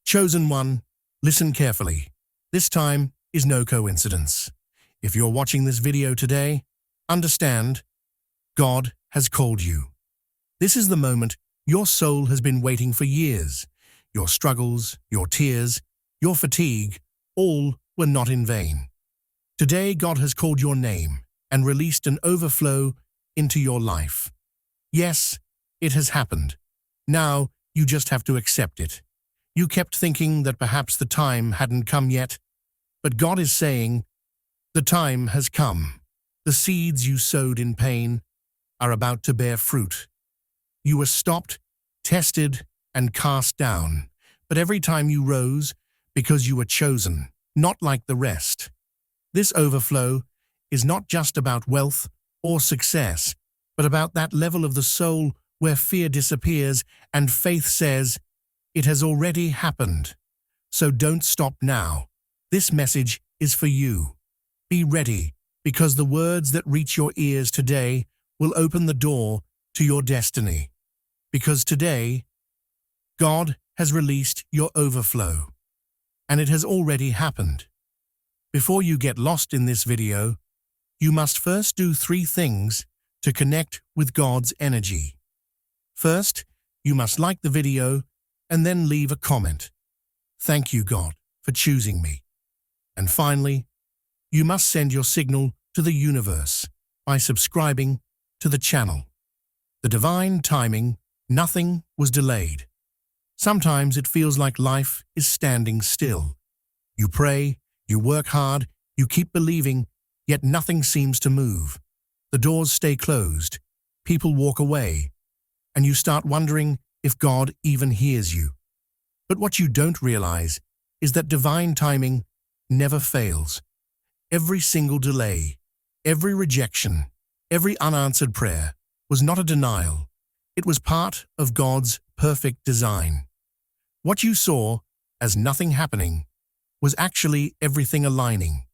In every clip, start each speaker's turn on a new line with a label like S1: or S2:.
S1: Chosen one, listen carefully. This time is no coincidence. If you're watching this video today, understand, God has called you. This is the moment your soul has been waiting for years. Your struggles, your tears, your fatigue, all were not in vain. Today, God has called your name and released an overflow into your life. Yes, it has happened. Now, you just have to accept it. You kept thinking that perhaps the time hadn't come yet, but God is saying, the time has come. The seeds you sowed in pain are about to bear fruit. You were stopped, tested, and cast down, but every time you rose, because you were chosen, not like the rest. This overflow is not just about wealth or success, but about that level of the soul where fear disappears and faith says, it has already happened. So don't stop now. This message is for you. Be ready, because the words that reach your ears today will open the door to your destiny. Because today, God has released your overflow, and it has already happened. Before you get lost in this video, you must first do 3 things to connect with God's energy. First, you must like the video and then leave a comment. Thank you, God, for choosing me. And finally, you must send your signal to the universe by subscribing to the channel. The divine timing, nothing was delayed. Sometimes it feels like life is standing still. You pray, you work hard, you keep believing, yet nothing seems to move. The doors stay closed, people walk away, and you start wondering if God even hears you. But what you don't realize is that divine timing never fails. Every single delay, every rejection, every unanswered prayer was not a denial. It was part of God's perfect design. What you saw as nothing happening was actually everything aligning.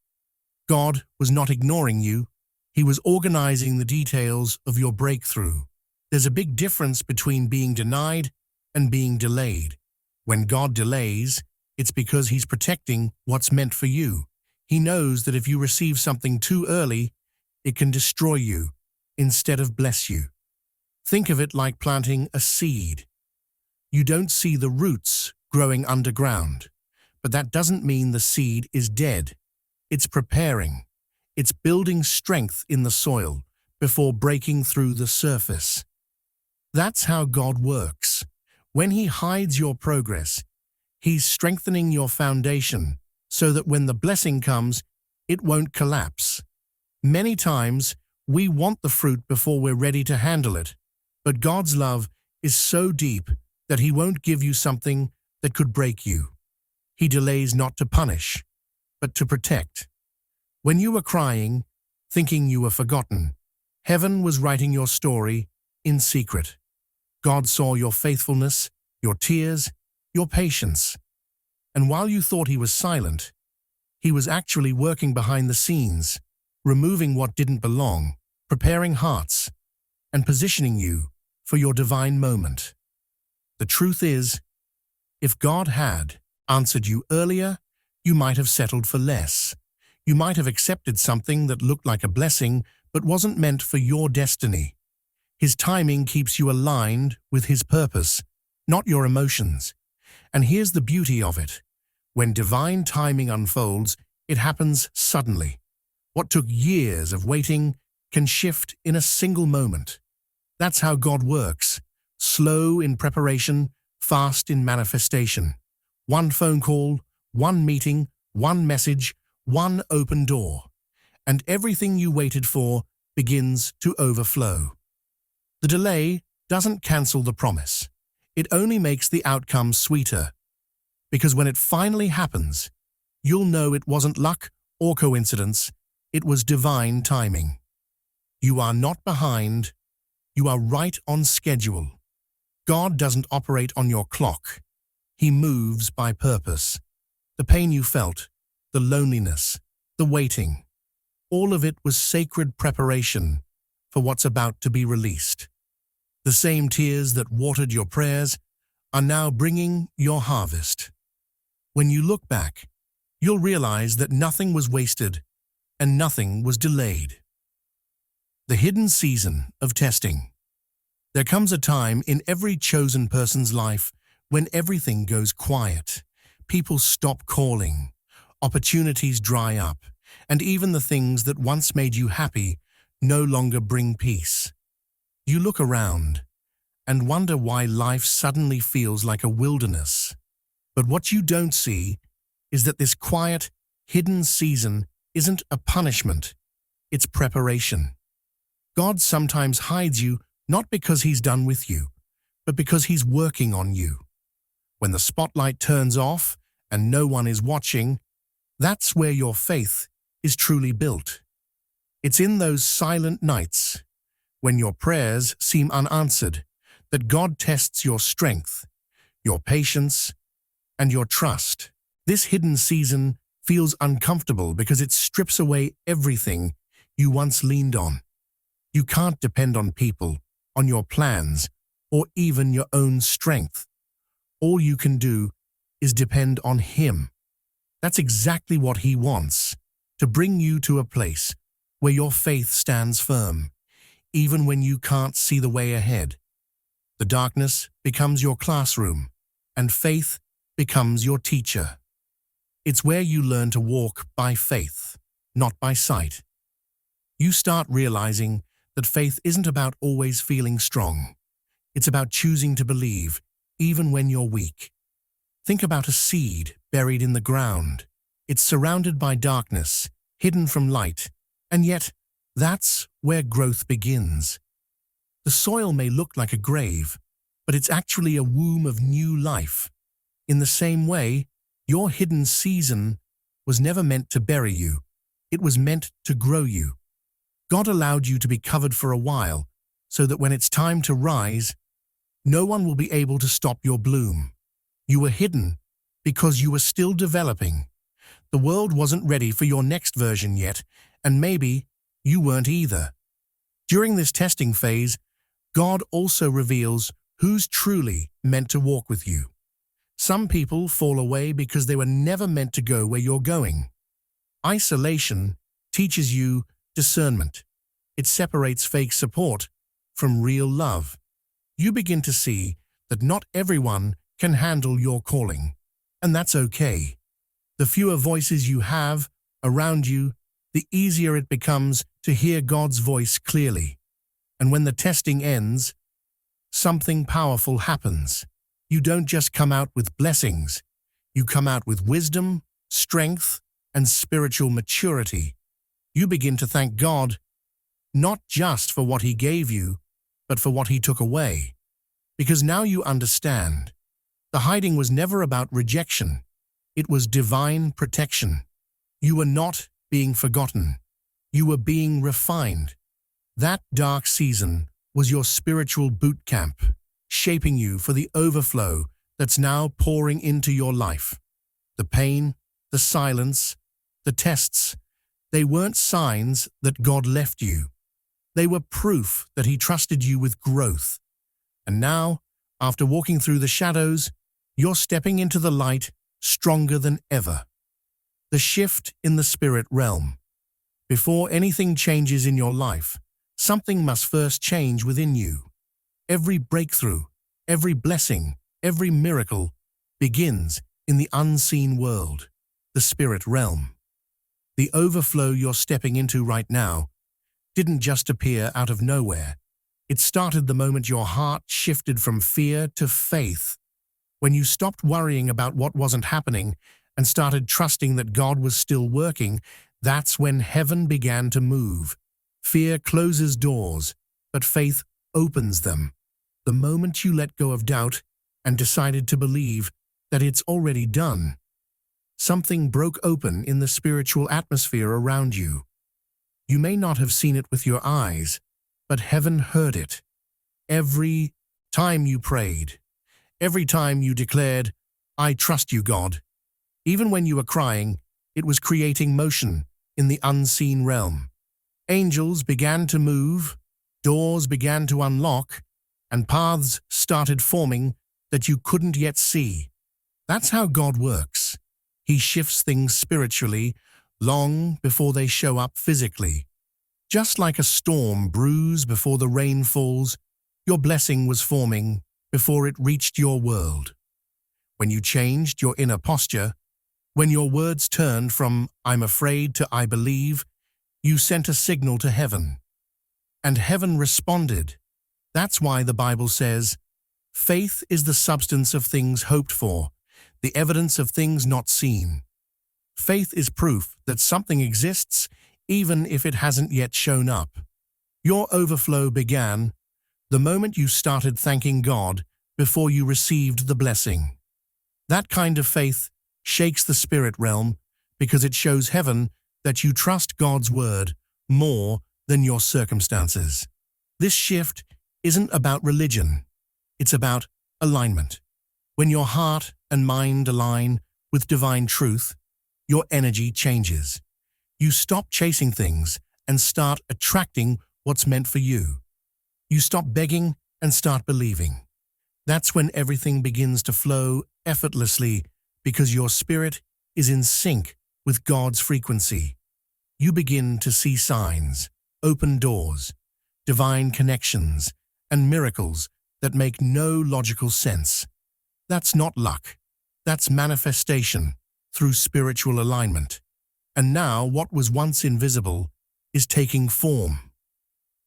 S1: God was not ignoring you. He was organizing the details of your breakthrough. There's a big difference between being denied and being delayed. When God delays, it's because He's protecting what's meant for you. He knows that if you receive something too early, it can destroy you instead of bless you. Think of it like planting a seed. You don't see the roots growing underground, but that doesn't mean the seed is dead. It's preparing. It's building strength in the soil before breaking through the surface. That's how God works. When He hides your progress, He's strengthening your foundation so that when the blessing comes, it won't collapse. Many times, we want the fruit before we're ready to handle it, but God's love is so deep that He won't give you something that could break you. He delays not to punish, but to protect. When you were crying, thinking you were forgotten, heaven was writing your story in secret. God saw your faithfulness, your tears, your patience. And while you thought He was silent, He was actually working behind the scenes, removing what didn't belong, preparing hearts, and positioning you for your divine moment. The truth is, if God had answered you earlier, you might have settled for less. You might have accepted something that looked like a blessing but wasn't meant for your destiny. His timing keeps you aligned with His purpose, not your emotions. And here's the beauty of it. When divine timing unfolds, it happens suddenly. What took years of waiting can shift in a single moment. That's how God works. Slow in preparation, fast in manifestation. One phone call, one meeting, one message, one open door. And everything you waited for begins to overflow. The delay doesn't cancel the promise. It only makes the outcome sweeter. Because when it finally happens, you'll know it wasn't luck or coincidence, it was divine timing. You are not behind, you are right on schedule. God doesn't operate on your clock. He moves by purpose. The pain you felt, the loneliness, the waiting, all of it was sacred preparation for what's about to be released. The same tears that watered your prayers are now bringing your harvest. When you look back, you'll realize that nothing was wasted and nothing was delayed. The hidden season of testing. There comes a time in every chosen person's life when everything goes quiet. People stop calling, opportunities dry up, and even the things that once made you happy no longer bring peace. You look around and wonder why life suddenly feels like a wilderness. But what you don't see is that this quiet, hidden season isn't a punishment, it's preparation. God sometimes hides you not because He's done with you, but because He's working on you. When the spotlight turns off and no one is watching, that's where your faith is truly built. It's in those silent nights, when your prayers seem unanswered, that God tests your strength, your patience, and your trust. This hidden season feels uncomfortable because it strips away everything you once leaned on. You can't depend on people, on your plans, or even your own strength. All you can do is depend on Him. That's exactly what He wants, to bring you to a place where your faith stands firm, even when you can't see the way ahead. The darkness becomes your classroom, and faith becomes your teacher. It's where you learn to walk by faith, not by sight. You start realizing that faith isn't about always feeling strong. It's about choosing to believe, even when you're weak. Think about a seed buried in the ground. It's surrounded by darkness, hidden from light, and yet that's where growth begins. The soil may look like a grave, but it's actually a womb of new life. In the same way, your hidden season was never meant to bury you. It was meant to grow you. God allowed you to be covered for a while, so that when it's time to rise, no one will be able to stop your bloom. You were hidden because you were still developing. The world wasn't ready for your next version yet, and maybe you weren't either. During this testing phase, God also reveals who's truly meant to walk with you. Some people fall away because they were never meant to go where you're going. Isolation teaches you discernment. It separates fake support from real love. You begin to see that not everyone can handle your calling, and that's okay. The fewer voices you have around you, the easier it becomes to hear God's voice clearly. And when the testing ends, something powerful happens. You don't just come out with blessings. You come out with wisdom, strength, and spiritual maturity. You begin to thank God, not just for what He gave you, but for what He took away. Because now you understand. The hiding was never about rejection. It was divine protection. You were not being forgotten. You were being refined. That dark season was your spiritual boot camp, shaping you for the overflow that's now pouring into your life. The pain, the silence, the tests, they weren't signs that God left you. They were proof that He trusted you with growth. And now, after walking through the shadows, you're stepping into the light stronger than ever. The shift in the spirit realm. Before anything changes in your life, something must first change within you. Every breakthrough, every blessing, every miracle begins in the unseen world, the spirit realm. The overflow you're stepping into right now didn't just appear out of nowhere. It started the moment your heart shifted from fear to faith. When you stopped worrying about what wasn't happening and started trusting that God was still working, that's when heaven began to move. Fear closes doors, but faith opens them. The moment you let go of doubt and decided to believe that it's already done, something broke open in the spiritual atmosphere around you. You may not have seen it with your eyes, but heaven heard it. Every time you prayed, every time you declared, "I trust you, God," even when you were crying, it was creating motion in the unseen realm. Angels began to move, doors began to unlock, and paths started forming that you couldn't yet see. That's how God works. He shifts things spiritually long before they show up physically. Just like a storm brews before the rain falls, your blessing was forming before it reached your world. When you changed your inner posture, when your words turned from "I'm afraid" to "I believe," you sent a signal to heaven. And heaven responded. That's why the Bible says, "Faith is the substance of things hoped for, the evidence of things not seen." Faith is proof that something exists even if it hasn't yet shown up. Your overflow began the moment you started thanking God before you received the blessing. That kind of faith shakes the spirit realm because it shows heaven that you trust God's word more than your circumstances. This shift isn't about religion. It's about alignment. When your heart and mind align with divine truth, your energy changes. You stop chasing things and start attracting what's meant for you. You stop begging and start believing. That's when everything begins to flow effortlessly because your spirit is in sync with God's frequency. You begin to see signs, open doors, divine connections, and miracles that make no logical sense. That's not luck. That's manifestation through spiritual alignment. And now what was once invisible is taking form.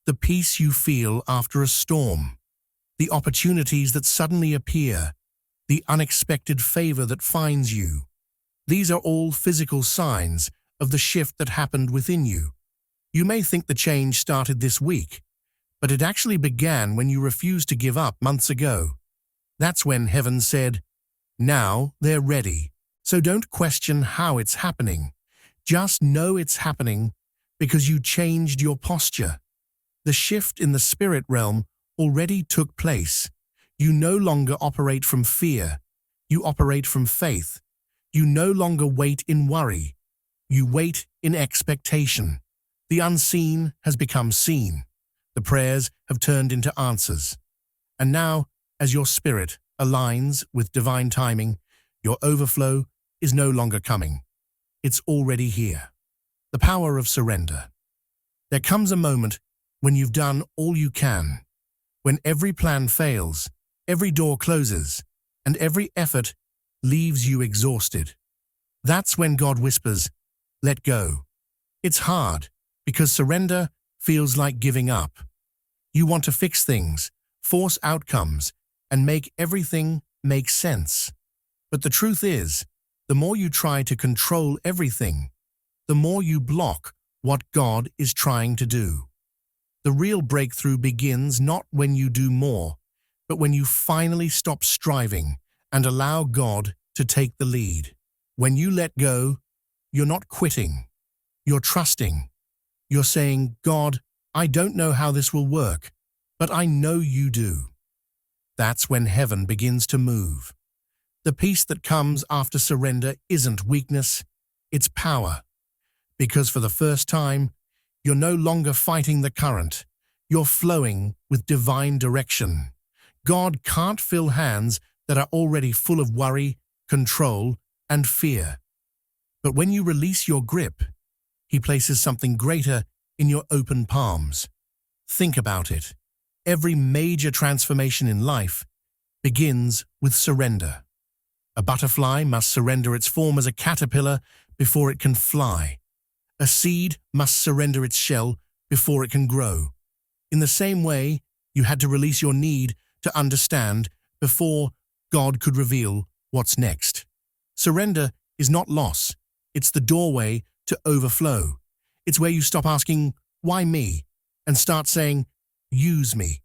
S1: The peace you feel after a storm, the opportunities that suddenly appear, the unexpected favor that finds you. These are all physical signs of the shift that happened within you. You may think the change started this week, but it actually began when you refused to give up months ago. That's when heaven said, "Now they're ready." So don't question how it's happening. Just know it's happening because you changed your posture. The shift in the spirit realm already took place. You no longer operate from fear. You operate from faith. You no longer wait in worry. You wait in expectation. The unseen has become seen. The prayers have turned into answers. And now, as your spirit aligns with divine timing, your overflow is no longer coming. It's already here. The power of surrender. There comes a moment when you've done all you can, when every plan fails, every door closes, and every effort leaves you exhausted. That's when God whispers, "Let go." It's hard because surrender feels like giving up. You want to fix things, force outcomes, and make everything make sense. But the truth is, the more you try to control everything, the more you block what God is trying to do. The real breakthrough begins not when you do more, but when you finally stop striving and allow God to take the lead. When you let go, you're not quitting. You're trusting. You're saying, "God, I don't know how this will work, but I know you do." That's when heaven begins to move. The peace that comes after surrender isn't weakness, it's power. Because for the first time, you're no longer fighting the current. You're flowing with divine direction. God can't fill hands that are already full of worry, control, and fear. But when you release your grip, He places something greater in your open palms. Think about it. Every major transformation in life begins with surrender. A butterfly must surrender its form as a caterpillar before it can fly. A seed must surrender its shell before it can grow. In the same way, you had to release your need to understand before God could reveal what's next. Surrender is not loss. It's the doorway to overflow. It's where you stop asking, "Why me?" and start saying, "Use me."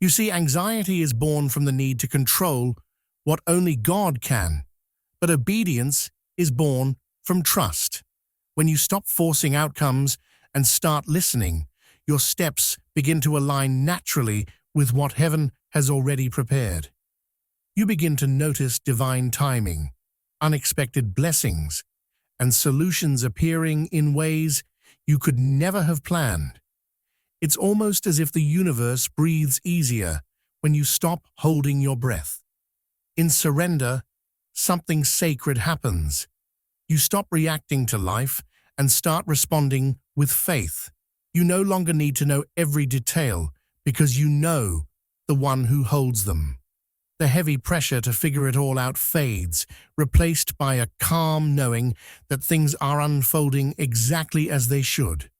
S1: You see, anxiety is born from the need to control what only God can, but obedience is born from trust. When you stop forcing outcomes and start listening, your steps begin to align naturally with what heaven has already prepared. You begin to notice divine timing, unexpected blessings, and solutions appearing in ways you could never have planned. It's almost as if the universe breathes easier when you stop holding your breath. In surrender, something sacred happens. You stop reacting to life and start responding with faith. You no longer need to know every detail because you know the one who holds them. The heavy pressure to figure it all out fades, replaced by a calm knowing that things are unfolding exactly as they should.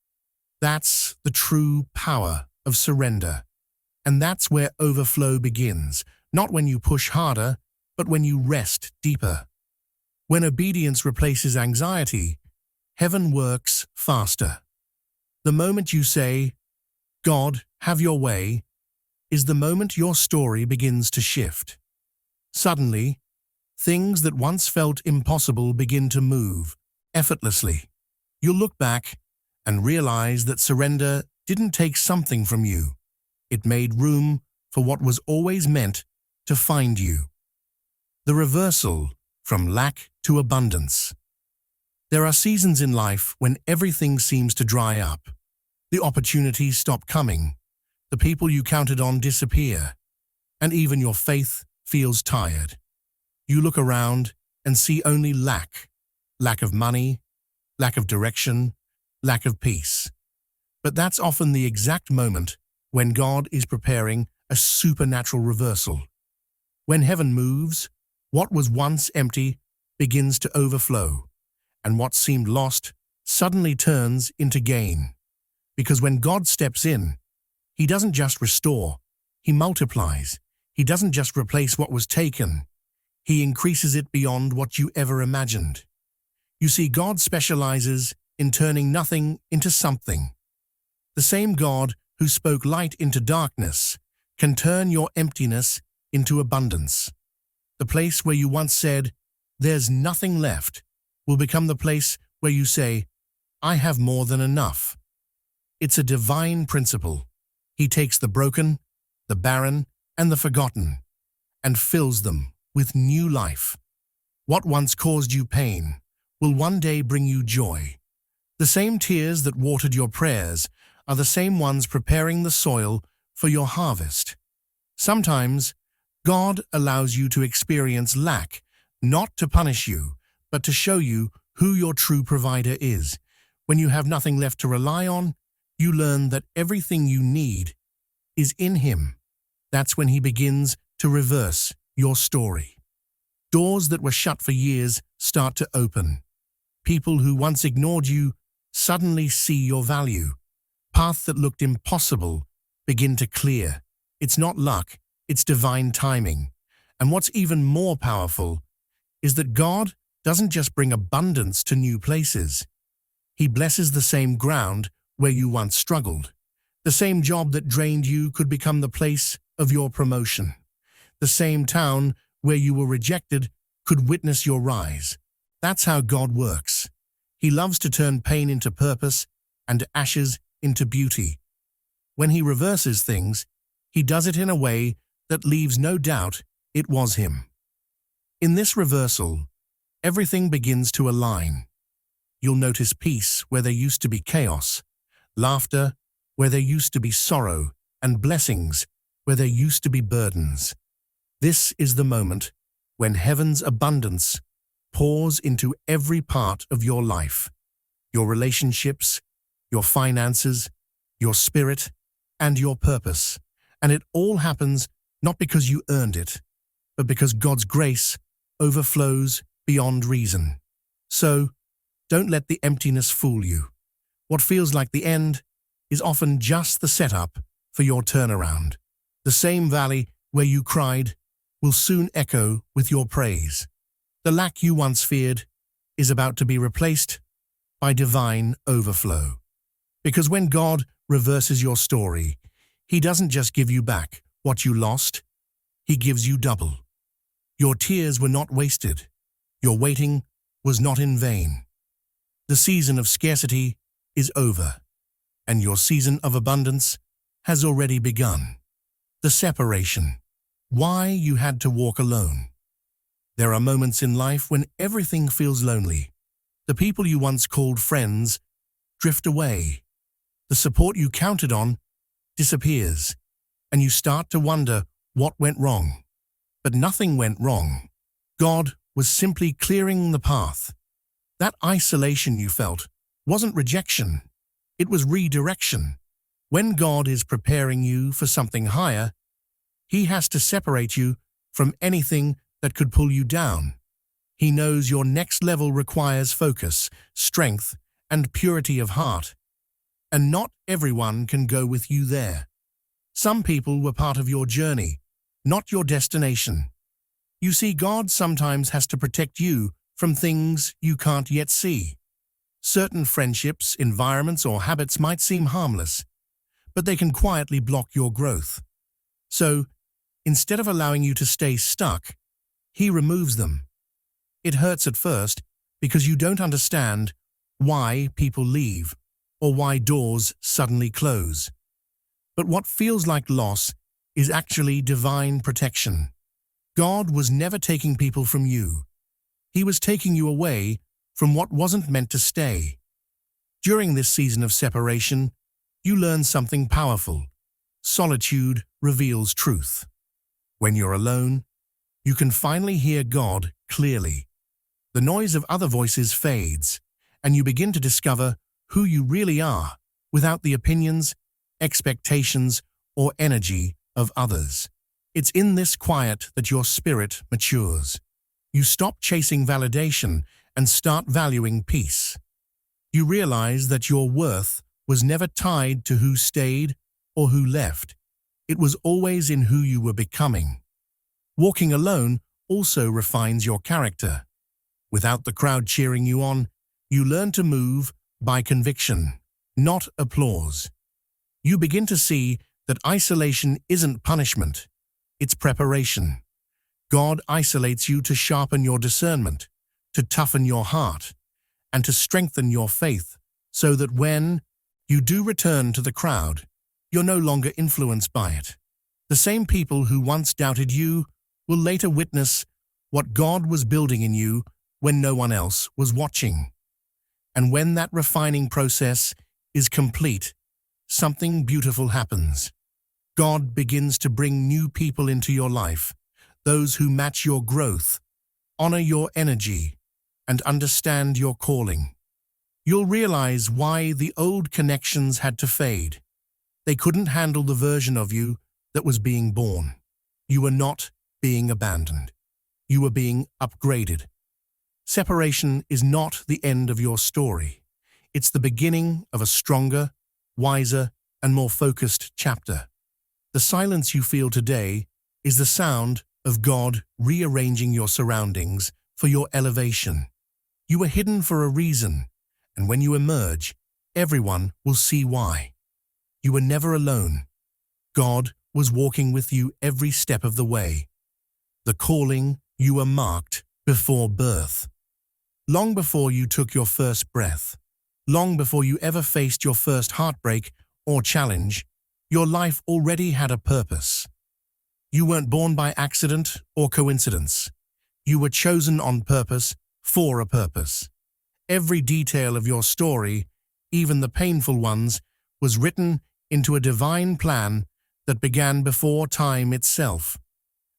S1: That's the true power of surrender. And that's where overflow begins, not when you push harder, but when you rest deeper. When obedience replaces anxiety, heaven works faster. The moment you say, "God, have your way," is the moment your story begins to shift. Suddenly, things that once felt impossible begin to move effortlessly. You'll look back and realize that surrender didn't take something from you. It made room for what was always meant to find you. The reversal from lack to abundance. There are seasons in life when everything seems to dry up. The opportunities stop coming. The people you counted on disappear. And even your faith feels tired. You look around and see only lack. Lack of money, lack of direction, lack of peace. But that's often the exact moment when God is preparing a supernatural reversal. When heaven moves, what was once empty begins to overflow, and what seemed lost suddenly turns into gain. Because when God steps in, He doesn't just restore, He multiplies. He doesn't just replace what was taken, He increases it beyond what you ever imagined. You see, God specializes in turning nothing into something. The same God who spoke light into darkness can turn your emptiness into abundance. The place where you once said, "There's nothing left," will become the place where you say, "I have more than enough." It's a divine principle. He takes the broken, the barren, and the forgotten, and fills them with new life. What once caused you pain will one day bring you joy. The same tears that watered your prayers are the same ones preparing the soil for your harvest. Sometimes, God allows you to experience lack, not to punish you, but to show you who your true provider is. When you have nothing left to rely on, you learn that everything you need is in Him. That's when He begins to reverse your story. Doors that were shut for years start to open. People who once ignored you suddenly see your value. Paths that looked impossible begin to clear. It's not luck, it's divine timing. And what's even more powerful is that God doesn't just bring abundance to new places. He blesses the same ground where you once struggled. The same job that drained you could become the place of your promotion. The same town where you were rejected could witness your rise. That's how God works. He loves to turn pain into purpose and ashes into beauty. When He reverses things, He does it in a way that leaves no doubt it was Him. In this reversal, everything begins to align. You'll notice peace where there used to be chaos, laughter where there used to be sorrow, and blessings where there used to be burdens. This is the moment when heaven's abundance pours into every part of your life, your relationships, your finances, your spirit, and your purpose. And it all happens not because you earned it, but because God's grace overflows beyond reason. So, don't let the emptiness fool you. What feels like the end is often just the setup for your turnaround. The same valley where you cried will soon echo with your praise. The lack you once feared is about to be replaced by divine overflow. Because when God reverses your story, He doesn't just give you back what you lost, He gives you double. Your tears were not wasted. Your waiting was not in vain. The season of scarcity is over, and your season of abundance has already begun. The separation. Why you had to walk alone. There are moments in life when everything feels lonely. The people you once called friends drift away. The support you counted on disappears, and you start to wonder what went wrong. But nothing went wrong. God was simply clearing the path. That isolation you felt wasn't rejection, it was redirection. When God is preparing you for something higher, He has to separate you from anything that could pull you down. He knows your next level requires focus, strength, and purity of heart. And not everyone can go with you there. Some people were part of your journey, not your destination. You see, God sometimes has to protect you from things you can't yet see. Certain friendships, environments, or habits might seem harmless, but they can quietly block your growth. So, instead of allowing you to stay stuck, He removes them. It hurts at first because you don't understand why people leave or why doors suddenly close. But what feels like loss is actually divine protection. God was never taking people from you. He was taking you away from what wasn't meant to stay. During this season of separation, you learn something powerful. Solitude reveals truth. When you're alone, you can finally hear God clearly. The noise of other voices fades, and you begin to discover who you really are without the opinions, expectations, or energy of others. It's in this quiet that your spirit matures. You stop chasing validation and start valuing peace. You realize that your worth was never tied to who stayed or who left. It was always in who you were becoming. Walking alone also refines your character. Without the crowd cheering you on, you learn to move by conviction, not applause. You begin to see that isolation isn't punishment, it's preparation. God isolates you to sharpen your discernment, to toughen your heart, and to strengthen your faith, so that when you do return to the crowd, you're no longer influenced by it. The same people who once doubted you will later witness what God was building in you when no one else was watching. And when that refining process is complete, something beautiful happens. God begins to bring new people into your life, those who match your growth, honor your energy, and understand your calling. You'll realize why the old connections had to fade. They couldn't handle the version of you that was being born. You were not being abandoned. You were being upgraded. Separation is not the end of your story. It's the beginning of a stronger, wiser, and more focused chapter. The silence you feel today is the sound of God rearranging your surroundings for your elevation. You were hidden for a reason, and when you emerge, everyone will see why. You were never alone. God was walking with you every step of the way. The calling you were marked before birth. Long before you took your first breath, long before you ever faced your first heartbreak or challenge, your life already had a purpose. You weren't born by accident or coincidence. You were chosen on purpose for a purpose. Every detail of your story, even the painful ones, was written into a divine plan that began before time itself.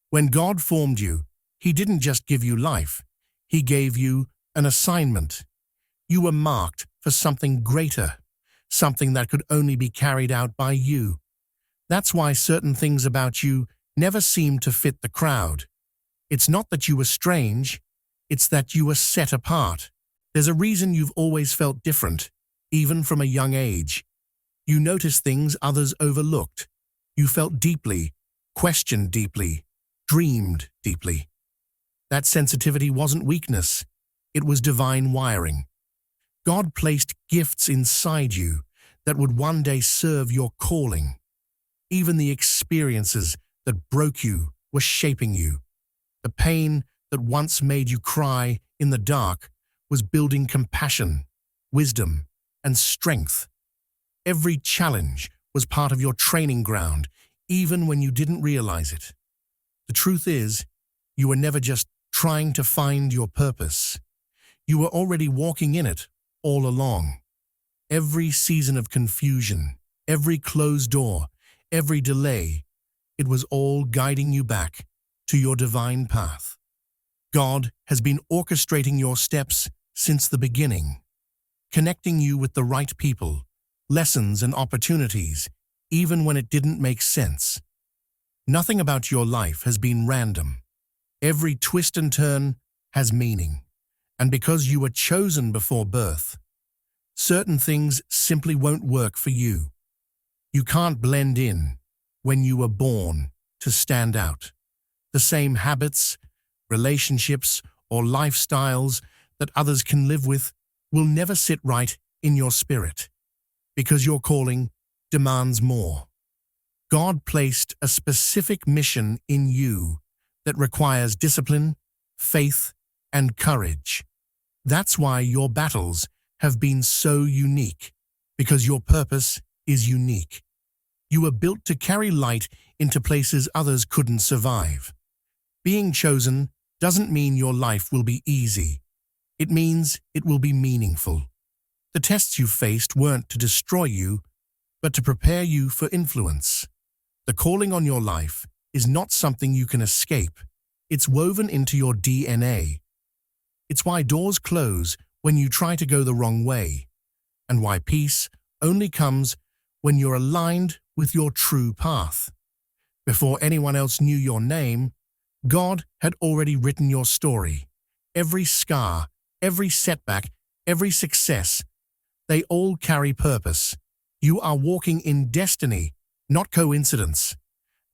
S1: When God formed you, He didn't just give you life, He gave you an assignment. You were marked for something greater, something that could only be carried out by you. That's why certain things about you never seemed to fit the crowd. It's not that you were strange, it's that you were set apart. There's a reason you've always felt different, even from a young age. You noticed things others overlooked. You felt deeply, questioned deeply, dreamed deeply. That sensitivity wasn't weakness, it was divine wiring. God placed gifts inside you that would one day serve your calling. Even the experiences that broke you were shaping you. The pain that once made you cry in the dark was building compassion, wisdom, and strength. Every challenge was part of your training ground, even when you didn't realize it. The truth is, you were never just trying to find your purpose. You were already walking in it all along. Every season of confusion, every closed door, every delay, it was all guiding you back to your divine path. God has been orchestrating your steps since the beginning, connecting you with the right people, lessons and opportunities, even when it didn't make sense. Nothing about your life has been random. Every twist and turn has meaning. And because you were chosen before birth, certain things simply won't work for you. You can't blend in when you were born to stand out. The same habits, relationships, or lifestyles that others can live with will never sit right in your spirit, because your calling demands more. God placed a specific mission in you that requires discipline, faith, and courage. That's why your battles have been so unique, because your purpose is unique. You were built to carry light into places others couldn't survive. Being chosen doesn't mean your life will be easy. It means it will be meaningful. The tests you faced weren't to destroy you, but to prepare you for influence. The calling on your life is not something you can escape. It's woven into your DNA. It's why doors close when you try to go the wrong way, and why peace only comes when you're aligned with your true path. Before anyone else knew your name, God had already written your story. Every scar, every setback, every success, they all carry purpose. You are walking in destiny, not coincidence.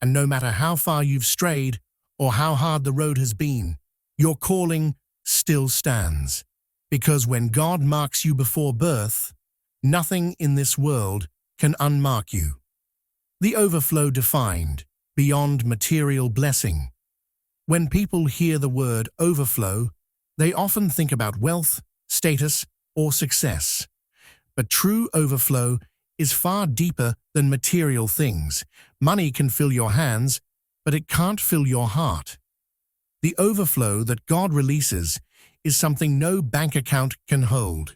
S1: And no matter how far you've strayed or how hard the road has been, your calling still stands. Because when God marks you before birth, nothing in this world can unmark you. The overflow defined, beyond material blessing. When people hear the word overflow, they often think about wealth, status, or success. But true overflow is far deeper than material things. Money can fill your hands, but it can't fill your heart. The overflow that God releases is something no bank account can hold.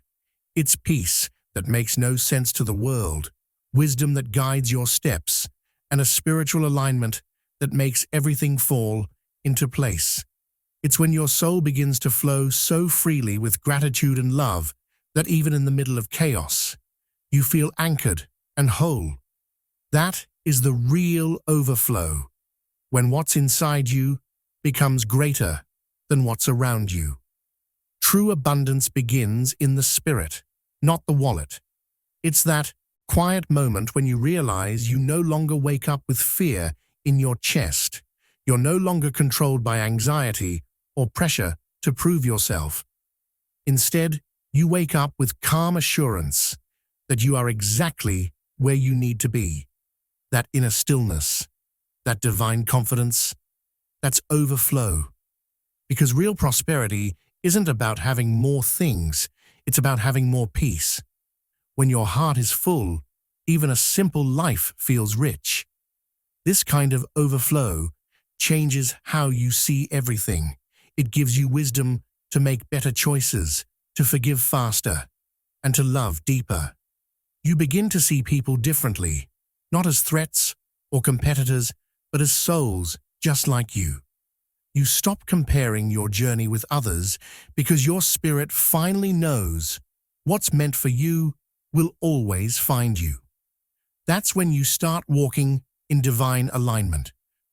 S1: It's peace that makes no sense to the world, wisdom that guides your steps, and a spiritual alignment that makes everything fall into place. It's when your soul begins to flow so freely with gratitude and love that even in the middle of chaos, you feel anchored and whole. That is the real overflow, when what's inside you becomes greater than what's around you. True abundance begins in the spirit, not the wallet. It's that quiet moment when you realize you no longer wake up with fear in your chest. You're no longer controlled by anxiety or pressure to prove yourself. Instead, you wake up with calm assurance that you are exactly where you need to be. That inner stillness, that divine confidence, that's overflow. Because real prosperity isn't about having more things, it's about having more peace. When your heart is full, even a simple life feels rich. This kind of overflow changes how you see everything. It gives you wisdom to make better choices, to forgive faster, and to love deeper. You begin to see people differently, not as threats or competitors, but as souls just like you. You stop comparing your journey with others because your spirit finally knows what's meant for you will always find you. That's when you start walking in divine alignment,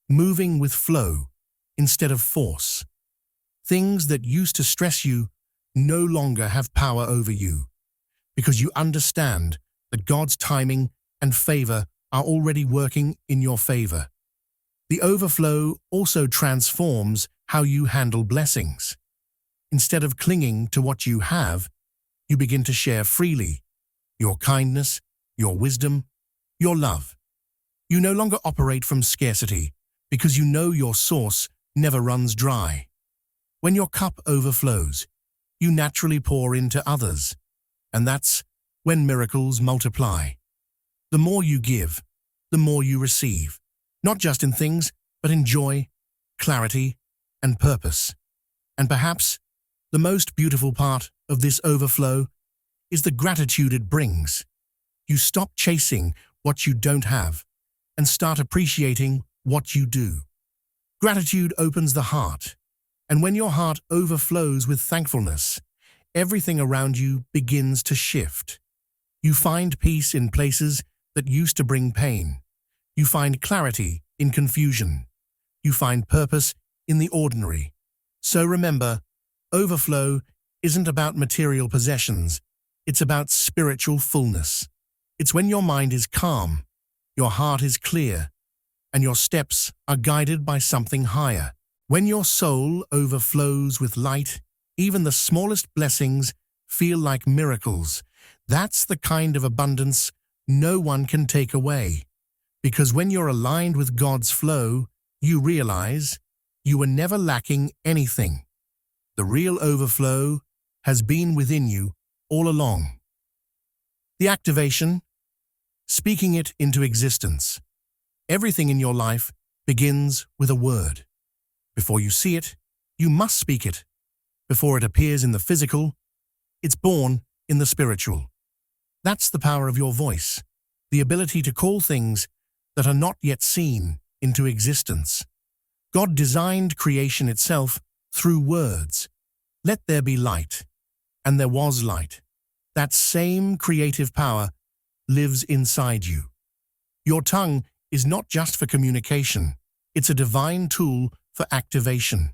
S1: moving with flow instead of force. Things that used to stress you no longer have power over you, because you understand that God's timing and favor are already working in your favor. The overflow also transforms how you handle blessings. Instead of clinging to what you have, you begin to share freely your kindness, your wisdom, your love. You no longer operate from scarcity because you know your source never runs dry. When your cup overflows, you naturally pour into others, and that's when miracles multiply. The more you give, the more you receive, not just in things, but in joy, clarity, and purpose. And perhaps the most beautiful part of this overflow is the gratitude it brings. You stop chasing what you don't have and start appreciating what you do. Gratitude opens the heart, and when your heart overflows with thankfulness, everything around you begins to shift. You find peace in places that used to bring pain. You find clarity in confusion. You find purpose in the ordinary. So remember, overflow isn't about material possessions. It's about spiritual fullness. It's when your mind is calm, your heart is clear, and your steps are guided by something higher. When your soul overflows with light, even the smallest blessings feel like miracles. That's the kind of abundance no one can take away. Because when you're aligned with God's flow, you realize you were never lacking anything. The real overflow has been within you all along. The activation, speaking it into existence. Everything in your life begins with a word. Before you see it, you must speak it. Before it appears in the physical, it's born in the spiritual. That's the power of your voice, the ability to call things that are not yet seen into existence. God designed creation itself through words. Let there be light, and there was light. That same creative power lives inside you. Your tongue is not just for communication, it's a divine tool for activation.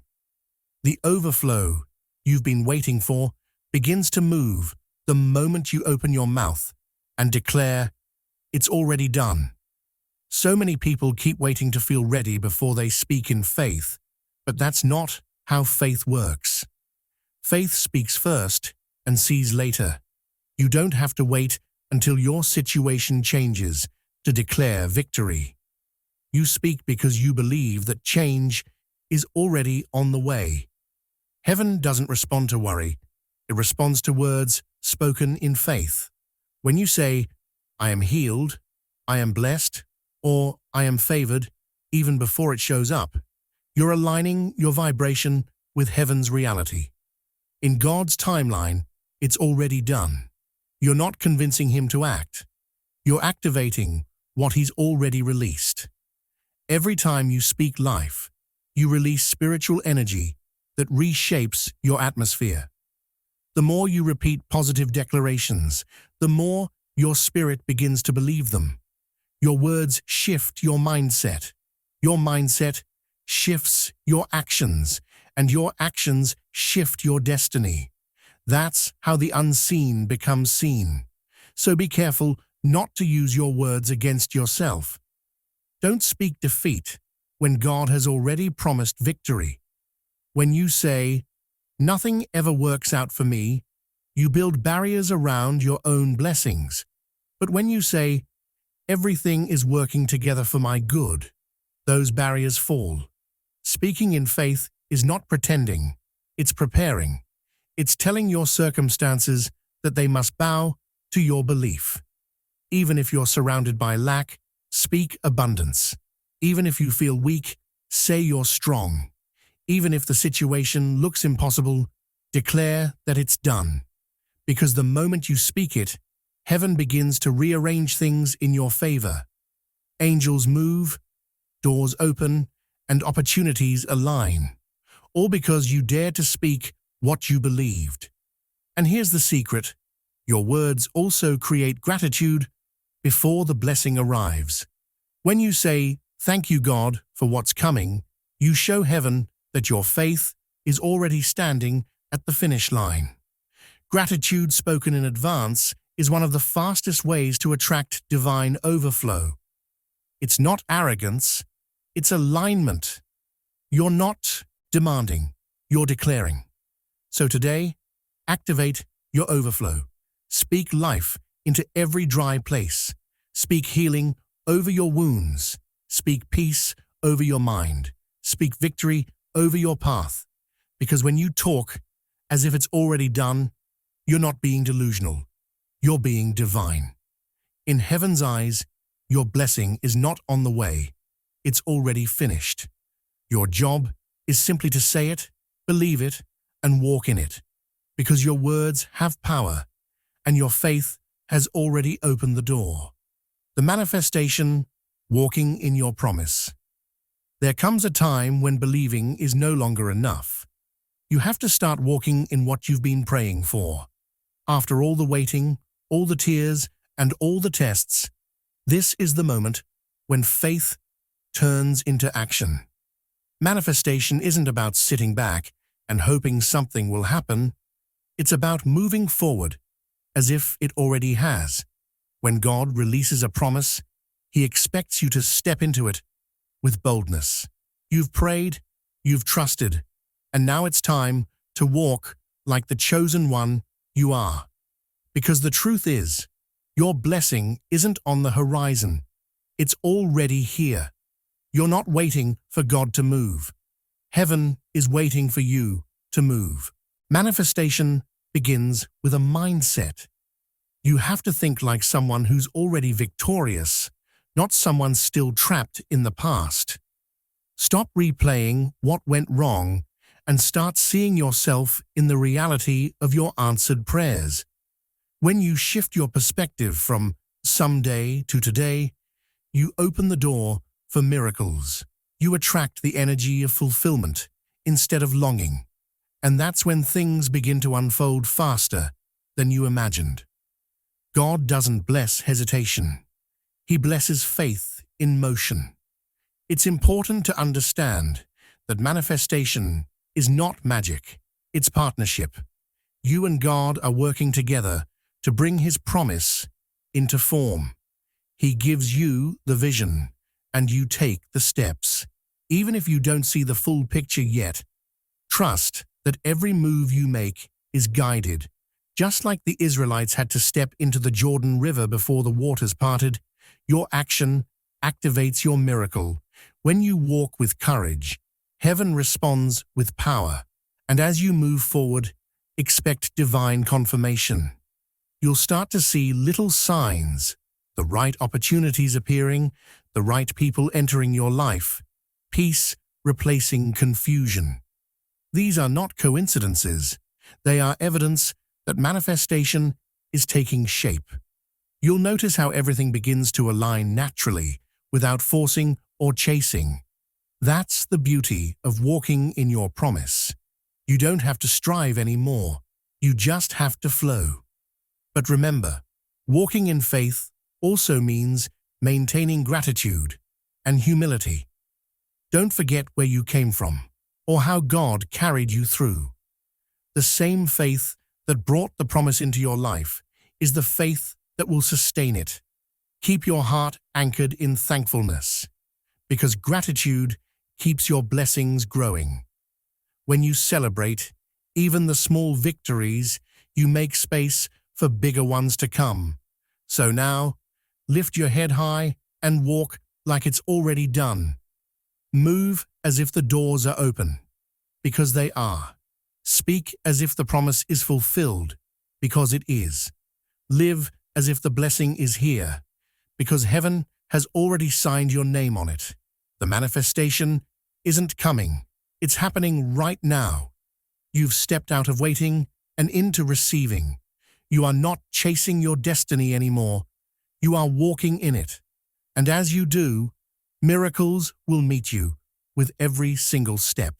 S1: The overflow you've been waiting for begins to move the moment you open your mouth and declare, "It's already done." So many people keep waiting to feel ready before they speak in faith, but that's not how faith works. Faith speaks first and sees later. You don't have to wait until your situation changes to declare victory. You speak because you believe that change is already on the way. Heaven doesn't respond to worry. It responds to words spoken in faith. When you say, "I am healed," "I am blessed," or "I am favored," even before it shows up, you're aligning your vibration with heaven's reality. In God's timeline, it's already done. You're not convincing him to act. You're activating what he's already released. Every time you speak life, you release spiritual energy that reshapes your atmosphere. The more you repeat positive declarations, the more your spirit begins to believe them. Your words shift your mindset. Your mindset shifts your actions, and your actions shift your destiny. That's how the unseen becomes seen. So be careful not to use your words against yourself. Don't speak defeat when God has already promised victory. When you say, "Nothing ever works out for me," you build barriers around your own blessings. But when you say, "Everything is working together for my good," those barriers fall. Speaking in faith is not pretending, it's preparing. It's telling your circumstances that they must bow to your belief. Even if you're surrounded by lack, speak abundance. Even if you feel weak, say you're strong. Even if the situation looks impossible, declare that it's done. Because the moment you speak it, heaven begins to rearrange things in your favor. Angels move, doors open, and opportunities align. All because you dared to speak what you believed. And here's the secret. Your words also create gratitude before the blessing arrives. When you say, "Thank you, God, for what's coming," you show heaven that your faith is already standing at the finish line. Gratitude spoken in advance is one of the fastest ways to attract divine overflow. It's not arrogance, it's alignment. You're not demanding, you're declaring. So today, activate your overflow. Speak life into every dry place. Speak healing over your wounds. Speak peace over your mind. Speak victory over your path. Because when you talk as if it's already done, you're not being delusional. You're being divine. In heaven's eyes, your blessing is not on the way. It's already finished. Your job is simply to say it, believe it, and walk in it. Because your words have power, and your faith has already opened the door. The manifestation, walking in your promise. There comes a time when believing is no longer enough. You have to start walking in what you've been praying for. After all the waiting, all the tears, and all the tests, this is the moment when faith turns into action. Manifestation isn't about sitting back and hoping something will happen. It's about moving forward as if it already has. When God releases a promise, He expects you to step into it with boldness. You've prayed, you've trusted, and now it's time to walk like the chosen one you are. Because the truth is, your blessing isn't on the horizon. It's already here. You're not waiting for God to move. Heaven is waiting for you to move. Manifestation begins with a mindset. You have to think like someone who's already victorious, not someone still trapped in the past. Stop replaying what went wrong and start seeing yourself in the reality of your answered prayers. When you shift your perspective from someday to today, you open the door for miracles. You attract the energy of fulfillment instead of longing. And that's when things begin to unfold faster than you imagined. God doesn't bless hesitation. He blesses faith in motion. It's important to understand that manifestation is not magic. It's partnership. You and God are working together to bring His promise into form. He gives you the vision, and you take the steps. Even if you don't see the full picture yet, trust that every move you make is guided. Just like the Israelites had to step into the Jordan River before the waters parted, your action activates your miracle. When you walk with courage, heaven responds with power. And as you move forward, expect divine confirmation. You'll start to see little signs, the right opportunities appearing, the right people entering your life, peace replacing confusion. These are not coincidences. They are evidence that manifestation is taking shape. You'll notice how everything begins to align naturally, without forcing or chasing. That's the beauty of walking in your promise. You don't have to strive anymore. You just have to flow. But remember, walking in faith also means maintaining gratitude and humility. Don't forget where you came from or how God carried you through. The same faith that brought the promise into your life is the faith that will sustain it. Keep your heart anchored in thankfulness, because gratitude keeps your blessings growing. When you celebrate even the small victories, you make space for bigger ones to come. So now, lift your head high and walk like it's already done. Move as if the doors are open, because they are. Speak as if the promise is fulfilled, because it is. Live as if the blessing is here, because heaven has already signed your name on it. The manifestation isn't coming. It's happening right now. You've stepped out of waiting and into receiving. You are not chasing your destiny anymore. You are walking in it. And as you do, miracles will meet you with every single step.